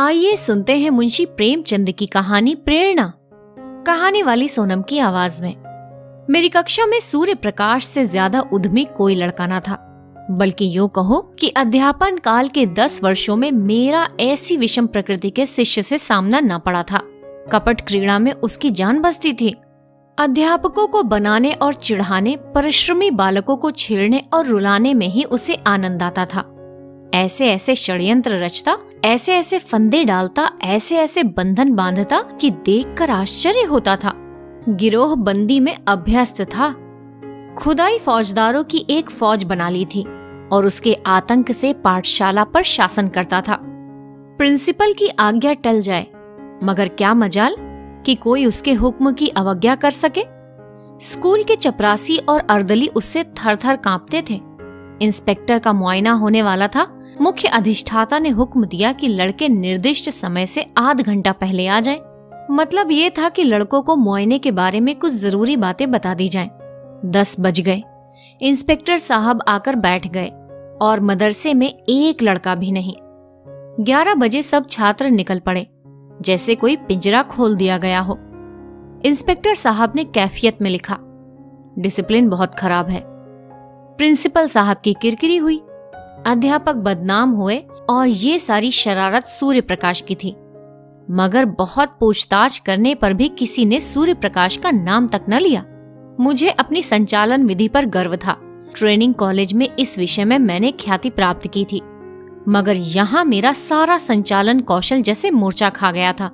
आइए सुनते हैं मुंशी प्रेमचंद की कहानी प्रेरणा। कहानी वाली सोनम की आवाज में। मेरी कक्षा में सूर्य प्रकाश से ज्यादा उद्यमी कोई लड़का ना था, बल्कि यूं कहो कि अध्यापन काल के 10 वर्षों में मेरा ऐसी विषम प्रकृति के शिष्य से सामना न पड़ा था। कपट क्रीड़ा में उसकी जान बसती थी। अध्यापकों को बनाने और चिढ़ाने, परिश्रमी बालकों को छेड़ने और रुलाने में ही उसे आनंद आता था। ऐसे ऐसे षड्यंत्र रचता, ऐसे ऐसे फंदे डालता, ऐसे ऐसे बंधन बांधता कि देखकर आश्चर्य होता था। गिरोह बंदी में अभ्यस्त था। खुदाई फौजदारों की एक फौज बना ली थी और उसके आतंक से पाठशाला पर शासन करता था। प्रिंसिपल की आज्ञा टल जाए, मगर क्या मजाल कि कोई उसके हुक्म की अवज्ञा कर सके। स्कूल के चपरासी और अर्दली उससे थर थर कांपते थे। इंस्पेक्टर का मुआयना होने वाला था। मुख्य अधिष्ठाता ने हुक्म दिया कि लड़के निर्दिष्ट समय से आध घंटा पहले आ जाएं। मतलब ये था कि लड़कों को मुआयने के बारे में कुछ जरूरी बातें बता दी जाएं। 10 बज गए। इंस्पेक्टर साहब आकर बैठ गए और मदरसे में एक लड़का भी नहीं। 11 बजे सब छात्र निकल पड़े, जैसे कोई पिंजरा खोल दिया गया हो। इंस्पेक्टर साहब ने कैफियत में लिखा, डिसिप्लिन बहुत खराब है। प्रिंसिपल साहब की किरकिरी हुई। अध्यापक बदनाम हुए और ये सारी शरारत सूर्य प्रकाश की थी। मगर बहुत पूछताछ करने पर भी किसी ने सूर्य प्रकाश का नाम तक न लिया। मुझे अपनी संचालन विधि पर गर्व था। ट्रेनिंग कॉलेज में इस विषय में मैंने ख्याति प्राप्त की थी, मगर यहाँ मेरा सारा संचालन कौशल जैसे मूर्छा खा गया था।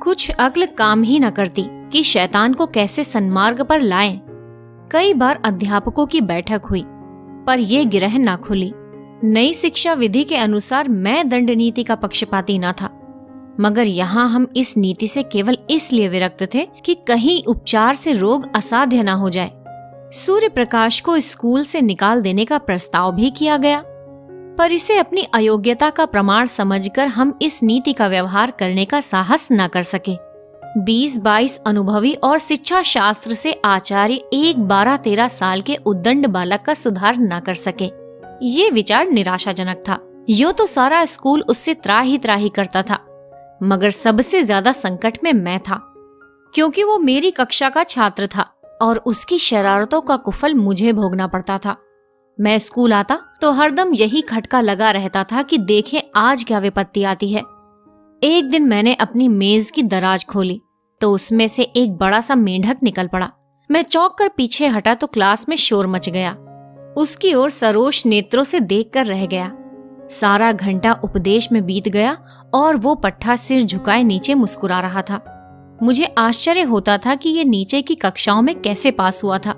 कुछ अक्ल काम ही न करती कि शैतान को कैसे सन्मार्ग पर लाएं। कई बार अध्यापकों की बैठक हुई, पर ये गिरह न खुली। नई शिक्षा विधि के अनुसार मैं दंड नीति का पक्षपाती न था, मगर यहाँ हम इस नीति से केवल इसलिए विरक्त थे कि कहीं उपचार से रोग असाध्य न हो जाए। सूर्य प्रकाश को स्कूल से निकाल देने का प्रस्ताव भी किया गया, पर इसे अपनी अयोग्यता का प्रमाण समझकर हम इस नीति का व्यवहार करने का साहस न कर सके। 20-22 अनुभवी और शिक्षा शास्त्र से आचार्य एक 12-13 साल के उद्दंड बालक का सुधार न कर सके। ये विचार निराशाजनक था। यो तो सारा स्कूल उससे त्राही त्राही करता था, मगर सबसे ज्यादा संकट में मैं था, क्योंकि वो मेरी कक्षा का छात्र था और उसकी शरारतों का कुफल मुझे भोगना पड़ता था। मैं स्कूल आता तो हरदम यही खटका लगा रहता था कि देखें आज क्या विपत्ति आती है। एक दिन मैंने अपनी मेज की दराज खोली तो उसमें से एक बड़ा सा मेंढक निकल पड़ा। मैं चौंक कर पीछे हटा तो क्लास में शोर मच गया। उसकी ओर सरोष नेत्रों से देखकर रह गया। सारा घंटा उपदेश में बीत गया और वो पट्ठा सिर झुकाए नीचे मुस्कुरा रहा था। मुझे आश्चर्य होता था कि ये नीचे की कक्षाओं में कैसे पास हुआ था।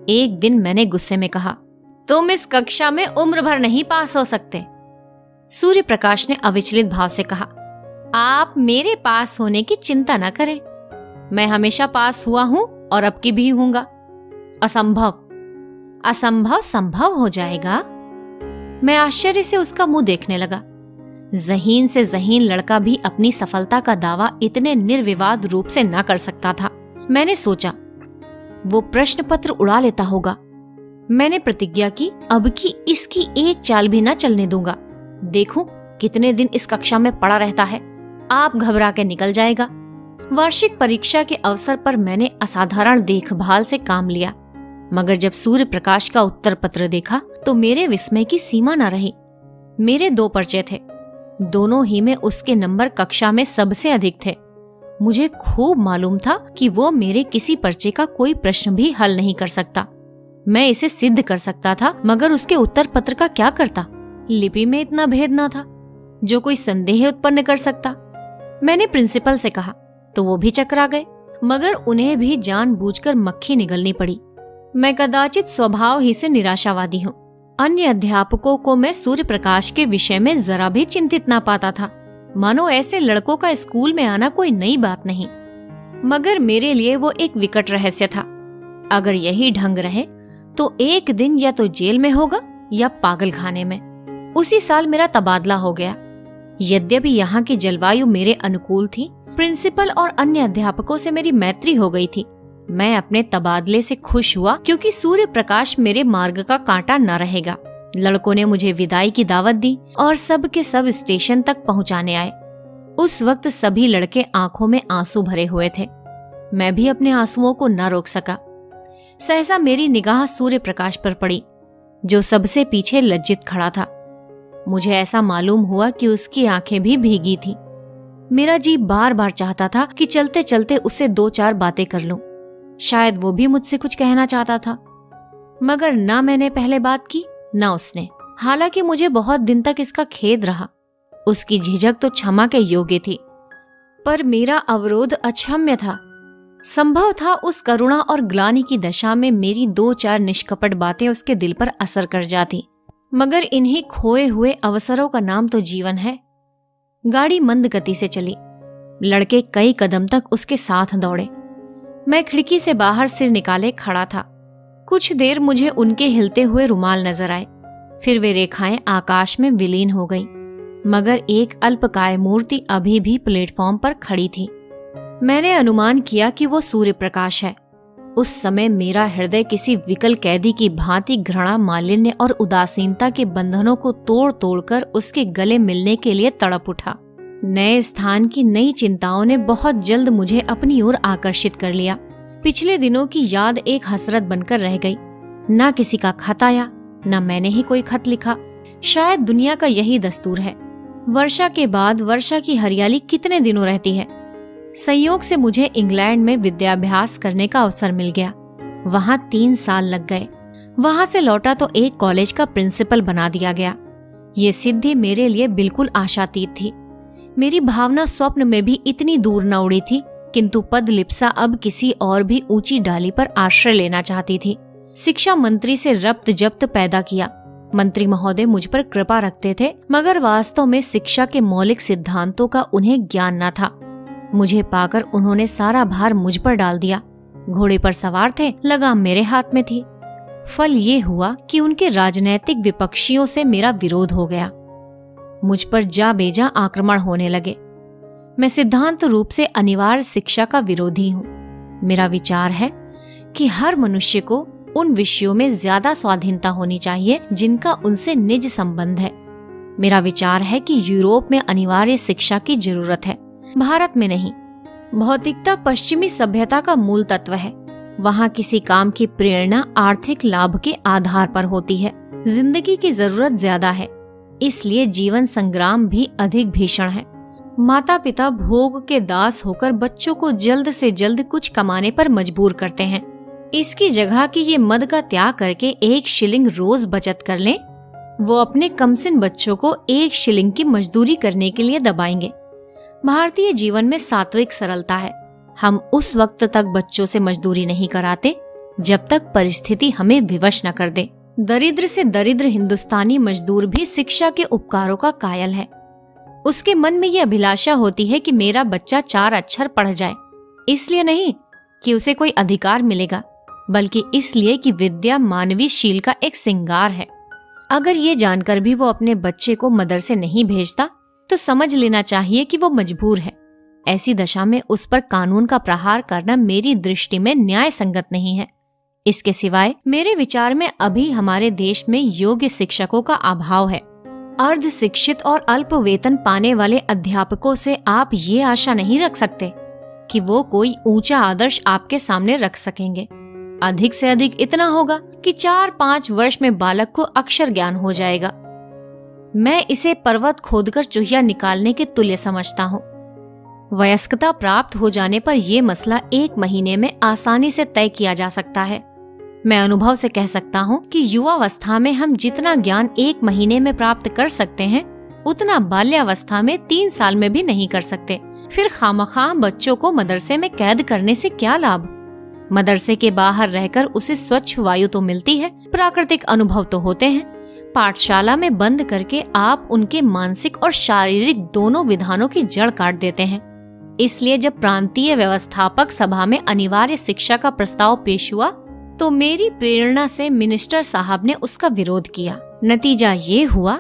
एक दिन मैंने गुस्से में कहा, तुम इस कक्षा में उम्र भर नहीं पास हो सकते। सूर्य प्रकाश ने अविचलित भाव से कहा, आप मेरे पास होने की चिंता न करें। मैं हमेशा पास हुआ हूँ और अब की भी हूँगा। असंभव। असंभव संभव हो जाएगा। मैं आश्चर्य से उसका मुंह देखने लगा। ज़हीन से ज़हीन लड़का भी अपनी सफलता का दावा इतने निर्विवाद रूप से न कर सकता था। मैंने सोचा वो प्रश्न पत्र उड़ा लेता होगा। मैंने प्रतिज्ञा की, अब की इसकी एक चाल भी न चलने दूंगा। देखूं कितने दिन इस कक्षा में पड़ा रहता है, आप घबरा के निकल जाएगा। वार्षिक परीक्षा के अवसर पर मैंने असाधारण देखभाल से काम लिया, मगर जब सूर्य प्रकाश का उत्तर पत्र देखा तो मेरे विस्मय की सीमा न रही। मेरे 2 पर्चे थे, दोनों ही में उसके नंबर कक्षा में सबसे अधिक थे। मुझे खूब मालूम था कि वो मेरे किसी पर्चे का कोई प्रश्न भी हल नहीं कर सकता। मैं इसे सिद्ध कर सकता था, मगर उसके उत्तर पत्र का क्या करता। लिपि में इतना भेद न था जो कोई संदेह उत्पन्न कर सकता। मैंने प्रिंसिपल से कहा तो वो भी चकरा गए, मगर उन्हें भी जानबूझकर मक्खी निगलनी पड़ी। मैं कदाचित स्वभाव ही से निराशावादी हूँ। अन्य अध्यापकों को मैं सूर्य प्रकाश के विषय में जरा भी चिंतित ना पाता था, मानो ऐसे लड़कों का स्कूल में आना कोई नई बात नहीं। मगर मेरे लिए वो एक विकट रहस्य था। अगर यही ढंग रहे तो एक दिन या तो जेल में होगा या पागल खाने में। उसी साल मेरा तबादला हो गया। यद्यपि यहाँ की जलवायु मेरे अनुकूल थी, प्रिंसिपल और अन्य अध्यापकों से मेरी मैत्री हो गई थी। मैं अपने तबादले से खुश हुआ, क्योंकि सूर्य प्रकाश मेरे मार्ग का कांटा न रहेगा। लड़कों ने मुझे विदाई की दावत दी और सब के सब स्टेशन तक पहुंचाने आए। उस वक्त सभी लड़के आंखों में आंसू भरे हुए थे। मैं भी अपने आंसुओं को न रोक सका। सहसा मेरी निगाह सूर्य प्रकाश पर पड़ी, जो सबसे पीछे लज्जित खड़ा था। मुझे ऐसा मालूम हुआ कि उसकी आंखें भी भीगी थीं। मेरा जी बार बार चाहता था कि चलते चलते उससे 2-4 बातें कर लूं। शायद वो भी मुझसे कुछ कहना चाहता था, मगर ना मैंने पहले बात की ना उसने। हालांकि मुझे बहुत दिन तक इसका खेद रहा। उसकी झिझक तो क्षमा के योग्य थी, पर मेरा अवरोध अक्षम्य था। संभव था उस करुणा और ग्लानि की दशा में मेरी 2-4 निष्कपट बातें उसके दिल पर असर कर जाती। मगर इन्हीं खोए हुए अवसरों का नाम तो जीवन है। गाड़ी मंद गति से चली। लड़के कई कदम तक उसके साथ दौड़े। मैं खिड़की से बाहर सिर निकाले खड़ा था। कुछ देर मुझे उनके हिलते हुए रुमाल नजर आए, फिर वे रेखाएं आकाश में विलीन हो गईं। मगर एक अल्पकाय मूर्ति अभी भी प्लेटफॉर्म पर खड़ी थी। मैंने अनुमान किया कि वो सूर्य प्रकाश है। उस समय मेरा हृदय किसी विकल कैदी की भांति घृणा, मालिन्य और उदासीनता के बंधनों को तोड़ तोड़कर उसके गले मिलने के लिए तड़प उठा। नए स्थान की नई चिंताओं ने बहुत जल्द मुझे अपनी ओर आकर्षित कर लिया। पिछले दिनों की याद एक हसरत बनकर रह गई। ना किसी का खत आया, ना मैंने ही कोई खत लिखा। शायद दुनिया का यही दस्तूर है। वर्षा के बाद वर्षा की हरियाली कितने दिनों रहती है। संयोग से मुझे इंग्लैंड में विद्याभ्यास करने का अवसर मिल गया। वहाँ 3 साल लग गए। वहाँ से लौटा तो एक कॉलेज का प्रिंसिपल बना दिया गया। ये सिद्धि मेरे लिए बिल्कुल आशातीत थी। मेरी भावना स्वप्न में भी इतनी दूर न उड़ी थी, किंतु पदलिप्सा अब किसी और भी ऊंची डाली पर आश्रय लेना चाहती थी। शिक्षा मंत्री से रब्त जब्त पैदा किया। मंत्री महोदय मुझ पर कृपा रखते थे, मगर वास्तव में शिक्षा के मौलिक सिद्धांतों का उन्हें ज्ञान न था। मुझे पाकर उन्होंने सारा भार मुझ पर डाल दिया। घोड़े पर सवार थे, लगाम मेरे हाथ में थी। फल ये हुआ कि उनके राजनैतिक विपक्षियों से मेरा विरोध हो गया। मुझ पर जा बेजा आक्रमण होने लगे। मैं सिद्धांत रूप से अनिवार्य शिक्षा का विरोधी हूँ। मेरा विचार है कि हर मनुष्य को उन विषयों में ज्यादा स्वाधीनता होनी चाहिए जिनका उनसे निज संबंध है। मेरा विचार है कि यूरोप में अनिवार्य शिक्षा की जरूरत है, भारत में नहीं। भौतिकता पश्चिमी सभ्यता का मूल तत्व है। वहाँ किसी काम की प्रेरणा आर्थिक लाभ के आधार पर होती है। जिंदगी की जरूरत ज्यादा है, इसलिए जीवन संग्राम भी अधिक भीषण है। माता पिता भोग के दास होकर बच्चों को जल्द से जल्द कुछ कमाने पर मजबूर करते हैं। इसकी जगह कि ये मद का त्याग करके 1 शिलिंग रोज बचत कर लें, वो अपने कमसिन बच्चों को 1 शिलिंग की मजदूरी करने के लिए दबाएंगे। भारतीय जीवन में सात्विक सरलता है। हम उस वक्त तक बच्चों से मजदूरी नहीं कराते जब तक परिस्थिति हमें विवश न कर दे। दरिद्र से दरिद्र हिंदुस्तानी मजदूर भी शिक्षा के उपकारों का कायल है। उसके मन में ये अभिलाषा होती है कि मेरा बच्चा 4 अक्षर पढ़ जाए। इसलिए नहीं कि उसे कोई अधिकार मिलेगा, बल्कि इसलिए कि विद्या मानवीय शील का एक श्रृंगार है। अगर ये जानकर भी वो अपने बच्चे को मदरसे नहीं भेजता तो समझ लेना चाहिए कि वो मजबूर है। ऐसी दशा में उस पर कानून का प्रहार करना मेरी दृष्टि में न्याय संगत नहीं है। इसके सिवाय मेरे विचार में अभी हमारे देश में योग्य शिक्षकों का अभाव है। अर्ध शिक्षित और अल्प वेतन पाने वाले अध्यापकों से आप ये आशा नहीं रख सकते कि वो कोई ऊंचा आदर्श आपके सामने रख सकेंगे। अधिक से अधिक इतना होगा कि 4-5 वर्ष में बालक को अक्षर ज्ञान हो जाएगा। मैं इसे पर्वत खोदकर चूहिया निकालने के तुल्य समझता हूँ। वयस्कता प्राप्त हो जाने पर यह मसला 1 महीने में आसानी से तय किया जा सकता है। मैं अनुभव से कह सकता हूँ कि युवावस्था में हम जितना ज्ञान 1 महीने में प्राप्त कर सकते हैं, उतना बाल्यावस्था में 3 साल में भी नहीं कर सकते। फिर खामखा बच्चों को मदरसे में कैद करने से क्या लाभ? मदरसे के बाहर रहकर उसे स्वच्छ वायु तो मिलती है, प्राकृतिक अनुभव तो होते हैं। पाठशाला में बंद करके आप उनके मानसिक और शारीरिक दोनों विधानों की जड़ काट देते हैं। इसलिए जब प्रांतीय व्यवस्थापक सभा में अनिवार्य शिक्षा का प्रस्ताव पेश हुआ तो मेरी प्रेरणा से मिनिस्टर साहब ने उसका विरोध किया। नतीजा ये हुआ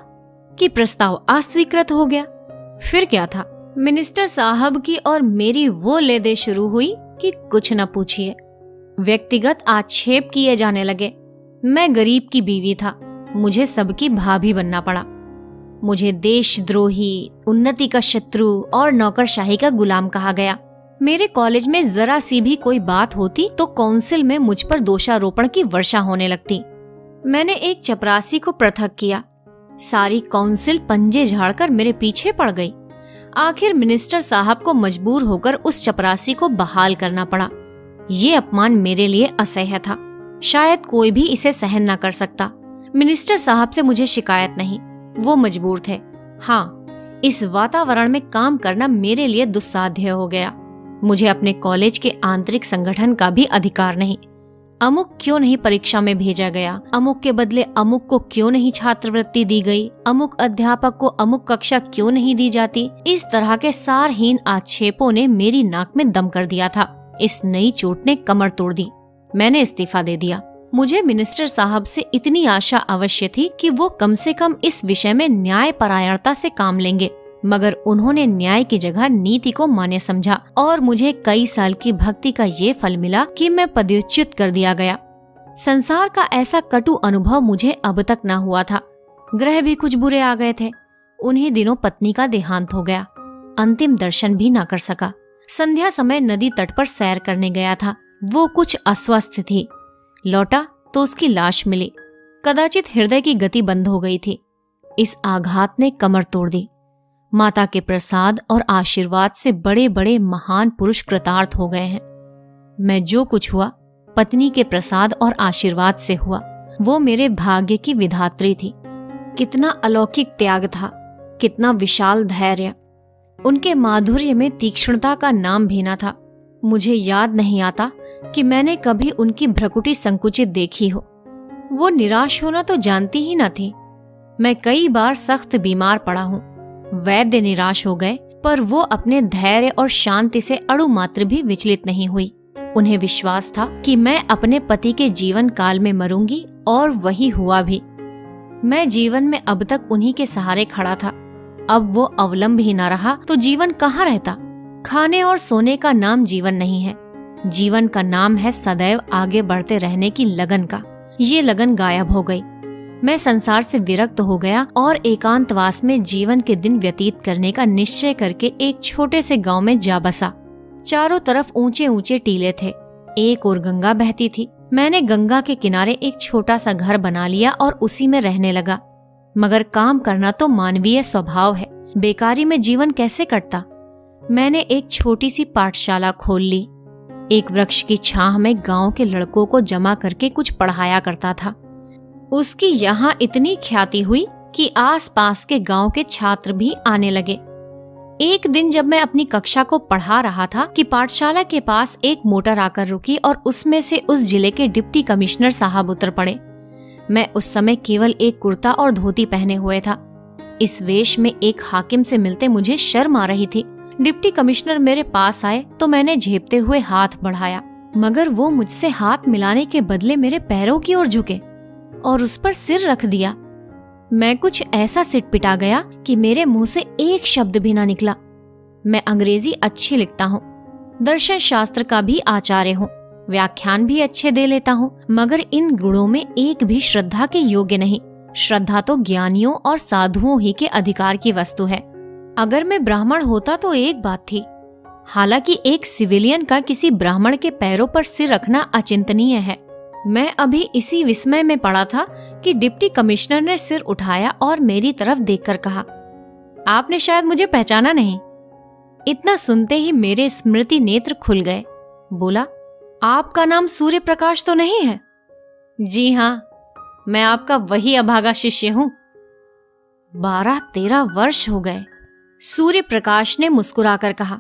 कि प्रस्ताव अस्वीकृत हो गया। फिर क्या था, मिनिस्टर साहब की और मेरी वो लेदे शुरू हुई कि कुछ न पूछिए। व्यक्तिगत आक्षेप किए जाने लगे। मैं गरीब की बीवी था, मुझे सबकी भाभी बनना पड़ा। मुझे देशद्रोही, उन्नति का शत्रु और नौकरशाही का गुलाम कहा गया। मेरे कॉलेज में जरा सी भी कोई बात होती तो काउंसिल में मुझ पर दोषारोपण की वर्षा होने लगती। मैंने एक चपरासी को पृथक किया। सारी काउंसिल पंजे झाड़कर मेरे पीछे पड़ गई। आखिर मिनिस्टर साहब को मजबूर होकर उस चपरासी को बहाल करना पड़ा। ये अपमान मेरे लिए असह्य था। शायद कोई भी इसे सहन न कर सकता। मिनिस्टर साहब से मुझे शिकायत नहीं, वो मजबूर थे। हाँ, इस वातावरण में काम करना मेरे लिए दुस्साध्य हो गया। मुझे अपने कॉलेज के आंतरिक संगठन का भी अधिकार नहीं। अमुक क्यों नहीं परीक्षा में भेजा गया, अमुक के बदले अमुक को क्यों नहीं छात्रवृत्ति दी गई, अमुक अध्यापक को अमुक कक्षा क्यों नहीं दी जाती, इस तरह के सारहीन आक्षेपों ने मेरी नाक में दम कर दिया था। इस नई चोट ने कमर तोड़ दी। मैंने इस्तीफा दे दिया। मुझे मिनिस्टर साहब से इतनी आशा अवश्य थी कि वो कम से कम इस विषय में न्यायपरायणता से काम लेंगे, मगर उन्होंने न्याय की जगह नीति को मान्य समझा और मुझे कई साल की भक्ति का ये फल मिला कि मैं पदच्युत कर दिया गया। संसार का ऐसा कटु अनुभव मुझे अब तक न हुआ था। ग्रह भी कुछ बुरे आ गए थे। उन्हीं दिनों पत्नी का देहांत हो गया। अंतिम दर्शन भी न कर सका। संध्या समय नदी तट पर सैर करने गया था। वो कुछ अस्वस्थ थी। लौटा तो उसकी लाश मिली। कदाचित हृदय की गति बंद हो गई थी। इस आघात ने कमर तोड़ दी। माता के प्रसाद और आशीर्वाद से बड़े बड़े महान पुरुष कृतार्थ हो गए हैं। मैं जो कुछ हुआ पत्नी के प्रसाद और आशीर्वाद से हुआ। वो मेरे भाग्य की विधात्री थी। कितना अलौकिक त्याग था, कितना विशाल धैर्य। उनके माधुर्य में तीक्ष्णता का नाम भी न था। मुझे याद नहीं आता कि मैंने कभी उनकी भ्रुकुटी संकुचित देखी हो। वो निराश होना तो जानती ही न थी। मैं कई बार सख्त बीमार पड़ा हूँ। वैद्य निराश हो गए, पर वो अपने धैर्य और शांति से अणु मात्र भी विचलित नहीं हुई। उन्हें विश्वास था कि मैं अपने पति के जीवन काल में मरूंगी, और वही हुआ भी। मैं जीवन में अब तक उन्हीं के सहारे खड़ा था। अब वो अवलंब ही न रहा तो जीवन कहाँ रहता। खाने और सोने का नाम जीवन नहीं है। जीवन का नाम है सदैव आगे बढ़ते रहने की लगन का। ये लगन गायब हो गई। मैं संसार से विरक्त हो गया और एकांतवास में जीवन के दिन व्यतीत करने का निश्चय करके एक छोटे से गांव में जा बसा। चारों तरफ ऊंचे ऊंचे टीले थे। एक ओर गंगा बहती थी। मैंने गंगा के किनारे एक छोटा सा घर बना लिया और उसी में रहने लगा। मगर काम करना तो मानवीय स्वभाव है। बेकारी में जीवन कैसे कटता। मैंने एक छोटी सी पाठशाला खोल ली। एक वृक्ष की छाह में गांव के लड़कों को जमा करके कुछ पढ़ाया करता था। उसकी यहाँ इतनी ख्याति हुई कि आसपास के गांव के छात्र भी आने लगे। एक दिन जब मैं अपनी कक्षा को पढ़ा रहा था कि पाठशाला के पास एक मोटर आकर रुकी और उसमें से उस जिले के डिप्टी कमिश्नर साहब उतर पड़े। मैं उस समय केवल एक कुर्ता और धोती पहने हुए था। इस वेश में एक हाकिम से मिलते मुझे शर्म आ रही थी। डिप्टी कमिश्नर मेरे पास आए तो मैंने झेपते हुए हाथ बढ़ाया, मगर वो मुझसे हाथ मिलाने के बदले मेरे पैरों की ओर झुके और उस पर सिर रख दिया। मैं कुछ ऐसा सिटपिटा गया कि मेरे मुंह से एक शब्द भी ना निकला। मैं अंग्रेजी अच्छी लिखता हूँ, दर्शन शास्त्र का भी आचार्य हूँ, व्याख्यान भी अच्छे दे लेता हूँ, मगर इन गुणों में एक भी श्रद्धा के योग्य नहीं। श्रद्धा तो ज्ञानियों और साधुओं ही के अधिकार की वस्तु है। अगर मैं ब्राह्मण होता तो एक बात थी, हालांकि एक सिविलियन का किसी ब्राह्मण के पैरों पर सिर रखना अचिंतनीय है। मैं अभी इसी विस्मय में पड़ा था कि डिप्टी कमिश्नर ने सिर उठाया और मेरी तरफ देखकर कहा, आपने शायद मुझे पहचाना नहीं। इतना सुनते ही मेरे स्मृति नेत्र खुल गए। बोला, आपका नाम सूर्य प्रकाश तो नहीं है? जी हाँ, मैं आपका वही अभागा शिष्य हूँ। 12-13 वर्ष हो गए। सूर्य प्रकाश ने मुस्कुराकर कहा,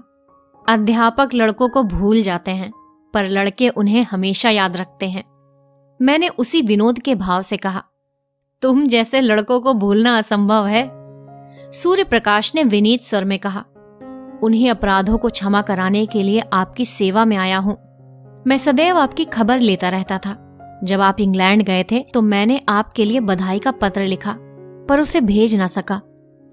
अध्यापक लड़कों को भूल जाते हैं, पर लड़के उन्हें हमेशा याद रखते हैं। मैंने उसी विनोद के भाव से कहा, तुम जैसे लड़कों को भूलना असंभव है। सूर्य प्रकाश ने विनीत स्वर में कहा, उन्हीं अपराधों को क्षमा कराने के लिए आपकी सेवा में आया हूं। मैं सदैव आपकी खबर लेता रहता था। जब आप इंग्लैंड गए थे तो मैंने आपके लिए बधाई का पत्र लिखा, पर उसे भेज ना सका।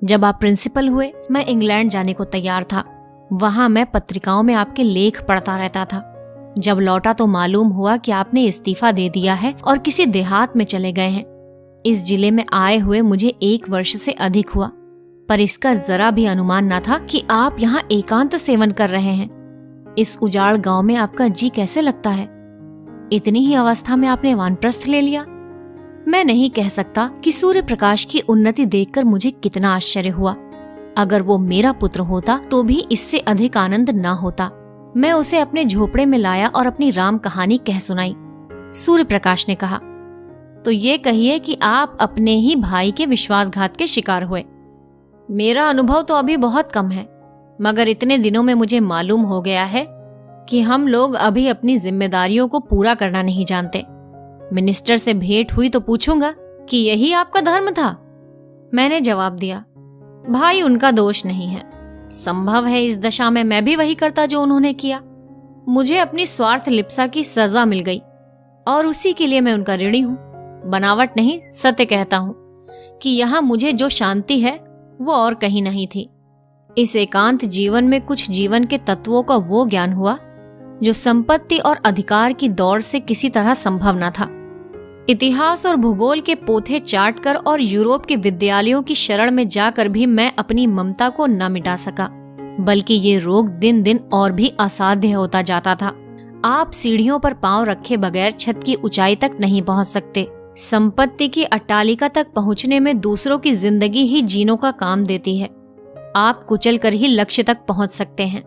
जब आप प्रिंसिपल हुए मैं इंग्लैंड जाने को तैयार था। वहां मैं पत्रिकाओं में आपके लेख पढ़ता रहता था। जब लौटा तो मालूम हुआ कि आपने इस्तीफा दे दिया है और किसी देहात में चले गए हैं। इस जिले में आए हुए मुझे 1 वर्ष से अधिक हुआ। पर इसका जरा भी अनुमान न था कि आप यहाँ एकांत सेवन कर रहे हैं। इस उजाड़ गांव में आपका जी कैसे लगता है? इतनी ही अवस्था में आपने वानप्रस्थ ले लिया। मैं नहीं कह सकता कि सूर्य प्रकाश की उन्नति देखकर मुझे कितना आश्चर्य हुआ। अगर वो मेरा पुत्र होता तो भी इससे अधिक आनंद ना होता। मैं उसे अपने झोपड़े में लाया और अपनी राम कहानी कह सुनाई। सूर्य प्रकाश ने कहा, तो ये कहिए कि आप अपने ही भाई के विश्वासघात के शिकार हुए। मेरा अनुभव तो अभी बहुत कम है, मगर इतने दिनों में मुझे मालूम हो गया है कि हम लोग अभी अपनी जिम्मेदारियों को पूरा करना नहीं जानते। मिनिस्टर से भेंट हुई तो पूछूंगा कि यही आपका धर्म था। मैंने जवाब दिया, भाई उनका दोष नहीं है। संभव है इस दशा में मैं भी वही करता जो उन्होंने किया। मुझे अपनी स्वार्थ लिप्सा की सजा मिल गई और उसी के लिए मैं उनका ऋणी हूँ। बनावट नहीं, सत्य कहता हूँ कि यहाँ मुझे जो शांति है वो और कहीं नहीं थी। इस एकांत जीवन में कुछ जीवन के तत्वों का वो ज्ञान हुआ जो संपत्ति और अधिकार की दौड़ से किसी तरह संभव न था। इतिहास और भूगोल के पोथे चाटकर और यूरोप के विद्यालयों की शरण में जाकर भी मैं अपनी ममता को न मिटा सका, बल्कि ये रोग दिन दिन और भी असाध्य होता जाता था। आप सीढ़ियों पर पांव रखे बगैर छत की ऊंचाई तक नहीं पहुंच सकते। संपत्ति की अट्टालिका तक पहुंचने में दूसरों की जिंदगी ही जीनों का काम देती है। आप कुचल कर ही लक्ष्य तक पहुंच सकते हैं।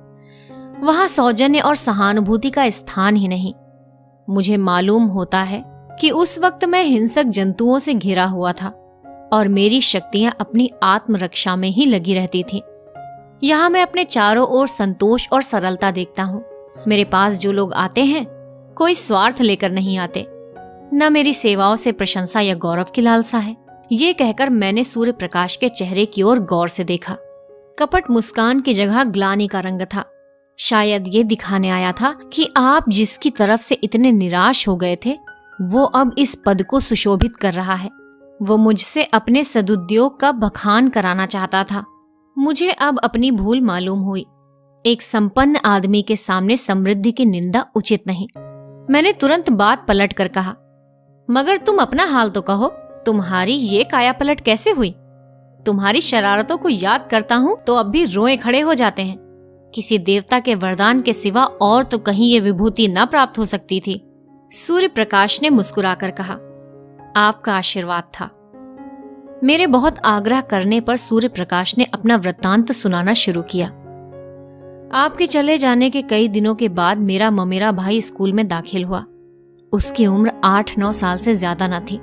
वहां सौजन्य और सहानुभूति का स्थान ही नहीं। मुझे मालूम होता है कि उस वक्त मैं हिंसक जंतुओं से घिरा हुआ था और मेरी शक्तियां अपनी आत्मरक्षा में ही लगी रहती थीं। यहाँ मैं अपने चारों ओर संतोष और सरलता देखता हूँ। मेरे पास जो लोग आते हैं कोई स्वार्थ लेकर नहीं आते, न मेरी सेवाओं से प्रशंसा या गौरव की लालसा है। ये कहकर मैंने सूर्य प्रकाश के चेहरे की ओर गौर से देखा। कपट मुस्कान की जगह ग्लानि का रंग था। शायद ये दिखाने आया था कि आप जिसकी तरफ से इतने निराश हो गए थे वो अब इस पद को सुशोभित कर रहा है। वो मुझसे अपने सदुद्योग का बखान कराना चाहता था। मुझे अब अपनी भूल मालूम हुई। एक संपन्न आदमी के सामने समृद्धि की निंदा उचित नहीं। मैंने तुरंत बात पलट कर कहा, मगर तुम अपना हाल तो कहो, तुम्हारी ये काया पलट कैसे हुई? तुम्हारी शरारतों को याद करता हूँ तो अब भी रोए खड़े हो जाते हैं। किसी देवता के वरदान के सिवा और तो कहीं ये विभूति न प्राप्त हो सकती थी। सूर्य प्रकाश ने मुस्कुराकर कहा, आपका आशीर्वाद था। मेरे बहुत आग्रह करने पर सूर्य प्रकाश ने अपना वृत्तांत सुनाना शुरू किया। आपके चले जाने के कई दिनों के बाद मेरा ममेरा भाई स्कूल में दाखिल हुआ। उसकी उम्र 8-9 साल से ज्यादा न थी।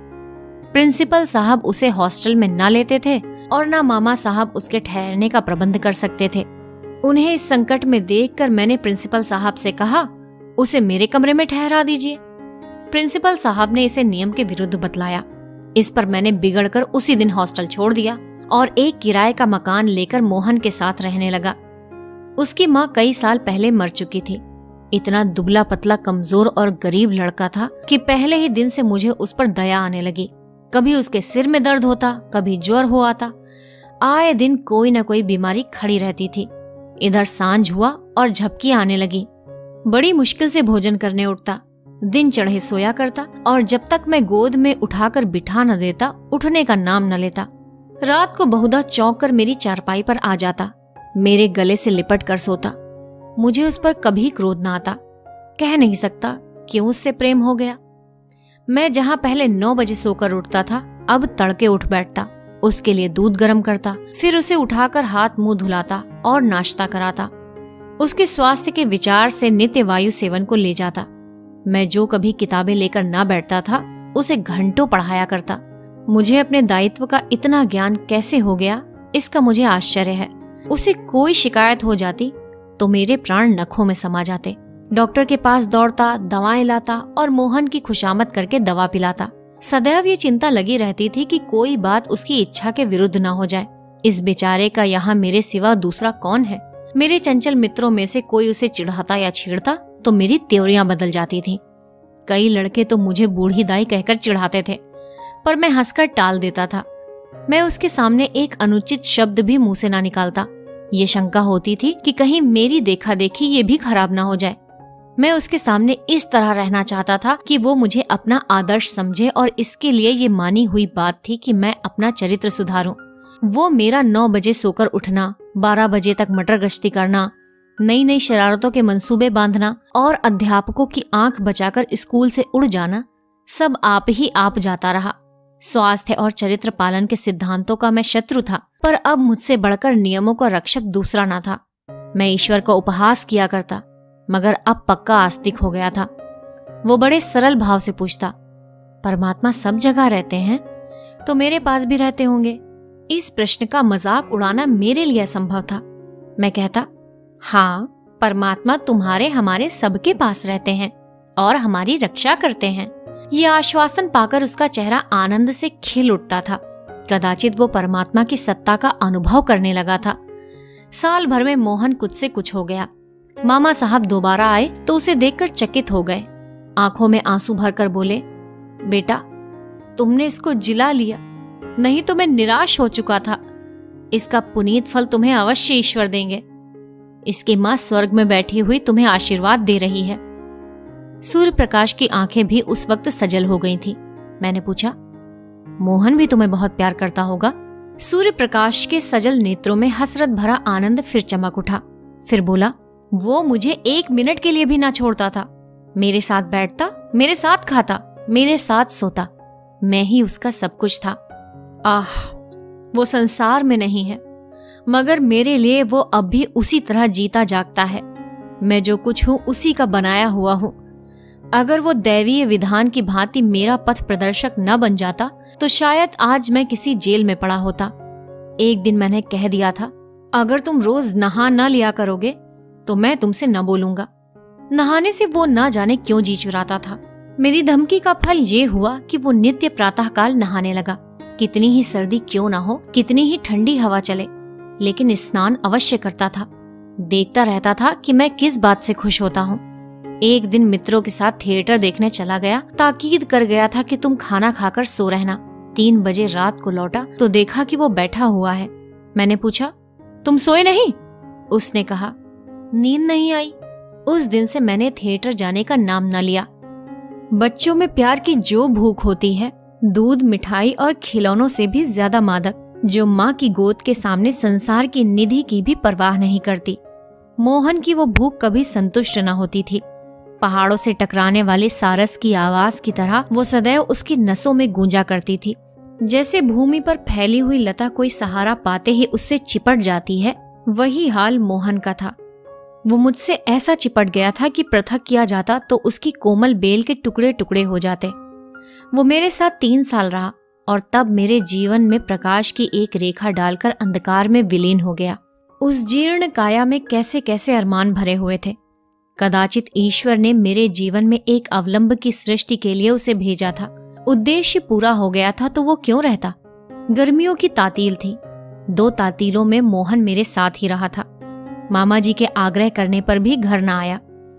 प्रिंसिपल साहब उसे हॉस्टल में न लेते थे और न मामा साहब उसके ठहरने का प्रबंध कर सकते थे। उन्हें इस संकट में देखकर मैंने प्रिंसिपल साहब से कहा, उसे मेरे कमरे में ठहरा दीजिए। प्रिंसिपल साहब ने इसे नियम के विरुद्ध बतलाया। इस पर मैंने बिगड़कर उसी दिन हॉस्टल छोड़ दिया और एक किराए का मकान लेकर मोहन के साथ रहने लगा। उसकी माँ कई साल पहले मर चुकी थी। इतना दुबला पतला कमजोर और गरीब लड़का था कि पहले ही दिन से मुझे उस पर दया आने लगी। कभी उसके सिर में दर्द होता, कभी ज्वर हो आता। आए दिन कोई न कोई बीमारी खड़ी रहती थी। इधर सांझ हुआ और झपकी आने लगी। बड़ी मुश्किल से भोजन करने उठता। दिन चढ़े सोया करता और जब तक मैं गोद में उठाकर बिठा न देता उठने का नाम न लेता। रात को बहुधा चौंक कर मेरी चारपाई पर आ जाता, मेरे गले से लिपट कर सोता। मुझे उस पर कभी क्रोध न आता। कह नहीं सकता क्यों उससे प्रेम हो गया। मैं जहाँ पहले 9 बजे सोकर उठता था, अब तड़के उठ बैठता, उसके लिए दूध गर्म करता, फिर उसे उठाकर हाथ मुंह धुलाता और नाश्ता कराता। उसके स्वास्थ्य के विचार से नित्य वायु सेवन को ले जाता। मैं जो कभी किताबें लेकर ना बैठता था उसे घंटों पढ़ाया करता। मुझे अपने दायित्व का इतना ज्ञान कैसे हो गया, इसका मुझे आश्चर्य है। उसे कोई शिकायत हो जाती तो मेरे प्राण नखों में समा जाते। डॉक्टर के पास दौड़ता, दवाएं लाता और मोहन की खुशामद करके दवा पिलाता। सदैव ये चिंता लगी रहती थी कि कोई बात उसकी इच्छा के विरुद्ध न हो जाए। इस बेचारे का यहाँ मेरे सिवा दूसरा कौन है? मेरे चंचल मित्रों में से कोई उसे चिढ़ाता या छेड़ता तो मेरी त्योरियां बदल जाती थीं। कई लड़के तो मुझे बूढ़ी दाई कहकर चिढ़ाते थे, पर मैं हंसकर टाल देता था। मैं उसके सामने एक अनुचित शब्द भी मुंह से ना निकालता। ये शंका होती थी कि कहीं मेरी देखा देखी ये भी खराब ना हो जाए। मैं उसके सामने इस तरह रहना चाहता था कि वो मुझे अपना आदर्श समझे और इसके लिए ये मानी हुई बात थी कि मैं अपना चरित्र सुधारूं। वो मेरा 9 बजे सोकर उठना, 12 बजे तक मटर गश्ती करना, नई नई शरारतों के मंसूबे बांधना और अध्यापकों की आंख बचाकर स्कूल से उड़ जाना, सब आप ही आप जाता रहा। स्वास्थ्य और चरित्र पालन के सिद्धांतों का मैं शत्रु था, पर अब मुझसे बढ़कर नियमों का रक्षक दूसरा ना था। मैं ईश्वर का उपहास किया करता, मगर अब पक्का आस्तिक हो गया था। वो बड़े सरल भाव से पूछता, परमात्मा सब जगह रहते हैं तो मेरे पास भी रहते होंगे। इस प्रश्न का मजाक उड़ाना मेरे लिए असंभव था। मैं कहता, हाँ, परमात्मा तुम्हारे हमारे सबके पास रहते हैं और हमारी रक्षा करते हैं। यह आश्वासन पाकर उसका चेहरा आनंद से खिल उठता था। कदाचित वो परमात्मा की सत्ता का अनुभव करने लगा था। साल भर में मोहन कुछ से कुछ हो गया। मामा साहब दोबारा आए तो उसे देखकर चकित हो गए। आंखों में आंसू भरकर बोले, बेटा, तुमने इसको जिला लिया, नहीं तो मैं निराश हो चुका था। इसका पुनीत फल तुम्हें अवश्य ईश्वर देंगे। इसकी मां स्वर्ग में बैठी हुई तुम्हें आशीर्वाद दे रही है। सूर्य प्रकाश की आंखें भी उस वक्त सजल हो गई थी। मैंने पूछा, मोहन भी तुम्हें बहुत प्यार करता होगा? सूर्य प्रकाश के सजल नेत्रों में हसरत भरा आनंद फिर चमक उठा। फिर बोला, वो मुझे 1 मिनट के लिए भी ना छोड़ता था। मेरे साथ बैठता, मेरे साथ खाता, मेरे साथ सोता। मैं ही उसका सब कुछ था। आह, वो संसार में नहीं है, मगर मेरे लिए वो अब भी उसी तरह जीता जागता है। मैं जो कुछ हूं उसी का बनाया हुआ हूं। अगर वो दैवीय विधान की भांति मेरा पथ प्रदर्शक न बन जाता तो शायद आज मैं किसी जेल में पड़ा होता। एक दिन मैंने कह दिया था, अगर तुम रोज नहा न लिया करोगे तो मैं तुमसे न बोलूंगा। नहाने से वो न जाने क्यों जी चुराता था। मेरी धमकी का फल ये हुआ कि वो नित्य प्रातःकाल नहाने लगा। कितनी ही सर्दी क्यों ना हो, कितनी ही ठंडी हवा चले, लेकिन स्नान अवश्य करता था। देखता रहता था कि मैं किस बात से खुश होता हूँ। एक दिन मित्रों के साथ थिएटर देखने चला गया। ताकीद कर गया था कि तुम खाना खाकर सो रहना। 3 बजे रात को लौटा तो देखा कि वो बैठा हुआ है। मैंने पूछा, तुम सोए नहीं? उसने कहा, नींद नहीं आई। उस दिन से मैंने थिएटर जाने का नाम न लिया। बच्चों में प्यार की जो भूख होती है, दूध, मिठाई और खिलौनों से भी ज्यादा मादक, जो माँ की गोद के सामने संसार की निधि की भी परवाह नहीं करती। मोहन की वो भूख कभी संतुष्ट न होती थी। पहाड़ों से टकराने वाले सारस की आवाज की तरह वो सदैव उसकी नसों में गूंजा करती थी। जैसे भूमि पर फैली हुई लता कोई सहारा पाते ही उससे चिपट जाती है, वही हाल मोहन का था। वो मुझसे ऐसा चिपट गया था कि पृथक किया जाता तो उसकी कोमल बेल के टुकड़े टुकड़े हो जाते। वो मेरे साथ 3 साल रहा और तब मेरे जीवन में प्रकाश की एक रेखा डालकर अंधकार में विलीन हो गया। उस जीर्ण काया में कैसे कैसे अरमान भरे हुए थे। कदाचित ईश्वर ने मेरे जीवन में एक अवलंब की सृष्टि के लिए उसे भेजा था। उद्देश्य पूरा हो गया था तो वो क्यों रहता। गर्मियों की तातील थी। 2 तातीलों में मोहन मेरे साथ ही रहा था। मामा जी के आग्रह करने पर भी घर न आया।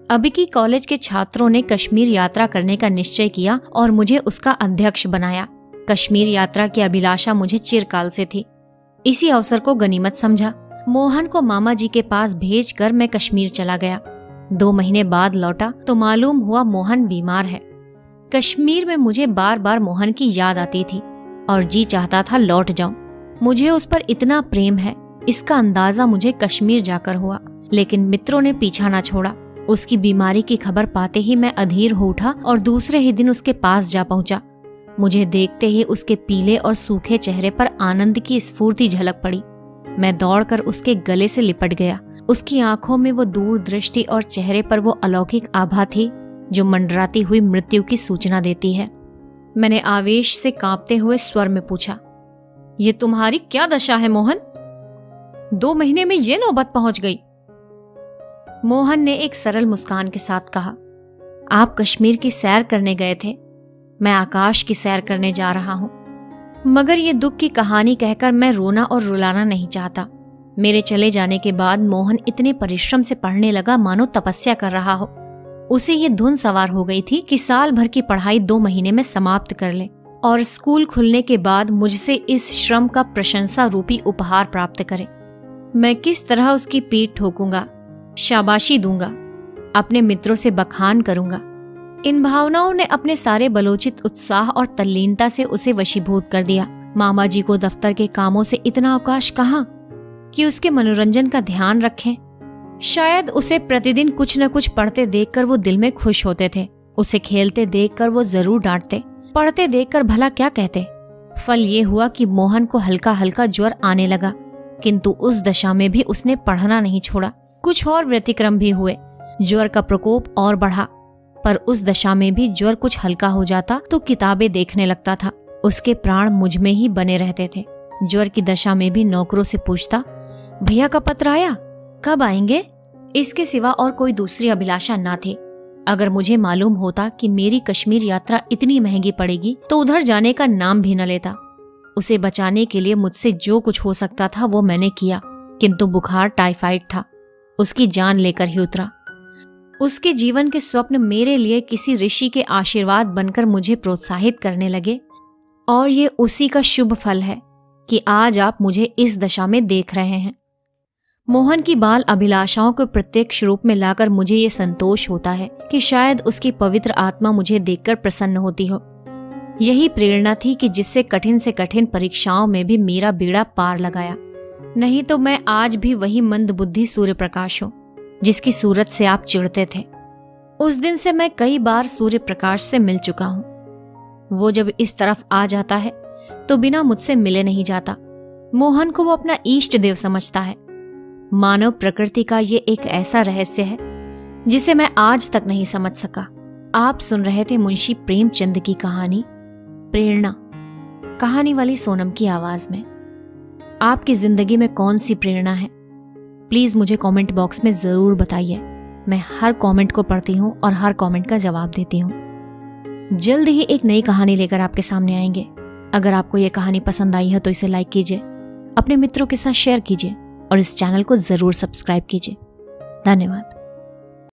अभी की कॉलेज के छात्रों ने कश्मीर यात्रा करने का निश्चय किया और मुझे उसका अध्यक्ष बनाया। कश्मीर यात्रा की अभिलाषा मुझे चिरकाल से थी। इसी अवसर को गनीमत समझा। मोहन को मामा जी के पास भेजकर मैं कश्मीर चला गया। 2 महीने बाद लौटा तो मालूम हुआ मोहन बीमार है। कश्मीर में मुझे बार बार मोहन की याद आती थी और जी चाहता था लौट जाऊं। मुझे उस पर इतना प्रेम है, इसका अंदाजा मुझे कश्मीर जाकर हुआ। लेकिन मित्रों ने पीछा न छोड़ा। उसकी बीमारी की खबर पाते ही मैं अधीर हो उठा और दूसरे ही दिन उसके पास जा पहुंचा। मुझे देखते ही उसके पीले और सूखे चेहरे पर आनंद की स्फूर्ति झलक पड़ी। मैं दौड़कर उसके गले से लिपट गया। उसकी आंखों में वो दूर दृष्टि और चेहरे पर वो अलौकिक आभा थी जो मंडराती हुई मृत्यु की सूचना देती है। मैंने आवेश से कांपते हुए स्वर में पूछा, ये तुम्हारी क्या दशा है मोहन? 2 महीने में ये नौबत पहुंच गई। मोहन ने एक सरल मुस्कान के साथ कहा, आप कश्मीर की सैर करने गए थे, मैं आकाश की सैर करने जा रहा हूं। मगर ये दुख की कहानी कहकर मैं रोना और रुलाना नहीं चाहता। मेरे चले जाने के बाद मोहन इतने परिश्रम से पढ़ने लगा मानो तपस्या कर रहा हो। उसे ये धुन सवार हो गई थी कि साल भर की पढ़ाई 2 महीने में समाप्त कर ले और स्कूल खुलने के बाद मुझसे इस श्रम का प्रशंसा रूपी उपहार प्राप्त करे। मैं किस तरह उसकी पीठ ठोकूंगा, शाबाशी दूंगा, अपने मित्रों से बखान करूंगा। इन भावनाओं ने अपने सारे बलोचित उत्साह और तल्लीनता से उसे वशीभूत कर दिया। मामा जी को दफ्तर के कामों से इतना अवकाश कहाँ कि उसके मनोरंजन का ध्यान रखें। शायद उसे प्रतिदिन कुछ न कुछ पढ़ते देखकर वो दिल में खुश होते थे। उसे खेलते देखकर वो जरूर डांटते, पढ़ते देखकर भला क्या कहते। फल ये हुआ कि मोहन को हल्का हल्का ज्वर आने लगा, किंतु उस दशा में भी उसने पढ़ना नहीं छोड़ा। कुछ और व्यतिक्रम भी हुए, ज्वर का प्रकोप और बढ़ा, पर उस दशा में भी ज्वर कुछ हल्का हो जाता तो किताबें देखने लगता था। उसके प्राण मुझ में ही बने रहते थे। ज्वर की दशा में भी नौकरों से पूछता, भैया का पत्र आया, कब आएंगे? इसके सिवा और कोई दूसरी अभिलाषा ना थी। अगर मुझे मालूम होता कि मेरी कश्मीर यात्रा इतनी महंगी पड़ेगी तो उधर जाने का नाम भी न लेता। उसे बचाने के लिए मुझसे जो कुछ हो सकता था वो मैंने किया, किंतु बुखार टाइफाइड था, उसकी जान लेकर ही उतरा। उसके जीवन के स्वप्न मेरे लिए किसी ऋषि के आशीर्वाद बनकर मुझे प्रोत्साहित करने लगे, और ये उसी का शुभ फल है कि आज आप मुझे इस दशा में देख रहे हैं। मोहन की बाल अभिलाषाओं को प्रत्यक्ष रूप में लाकर मुझे ये संतोष होता है कि शायद उसकी पवित्र आत्मा मुझे देखकर प्रसन्न होती हो। यही प्रेरणा थी कि जिससे कठिन से कठिन परीक्षाओं में भी मेरा बेड़ा पार लगाया। नहीं तो मैं आज भी वही मंदबुद्धि सूर्य प्रकाश हूँ जिसकी सूरत से आप चिढ़ते थे। उस दिन से मैं कई बार सूर्य प्रकाश से मिल चुका हूँ। वो जब इस तरफ आ जाता है तो बिना मुझसे मिले नहीं जाता। मोहन को वो अपना इष्ट देव समझता है। मानव प्रकृति का ये एक ऐसा रहस्य है जिसे मैं आज तक नहीं समझ सका। आप सुन रहे थे मुंशी प्रेमचंद की कहानी प्रेरणा, कहानी वाली सोनम की आवाज में। आपकी जिंदगी में कौन सी प्रेरणा है, प्लीज मुझे कमेंट बॉक्स में जरूर बताइए। मैं हर कमेंट को पढ़ती हूँ और हर कमेंट का जवाब देती हूँ। जल्द ही एक नई कहानी लेकर आपके सामने आएंगे। अगर आपको ये कहानी पसंद आई है तो इसे लाइक कीजिए, अपने मित्रों के साथ शेयर कीजिए और इस चैनल को जरूर सब्सक्राइब कीजिए। धन्यवाद।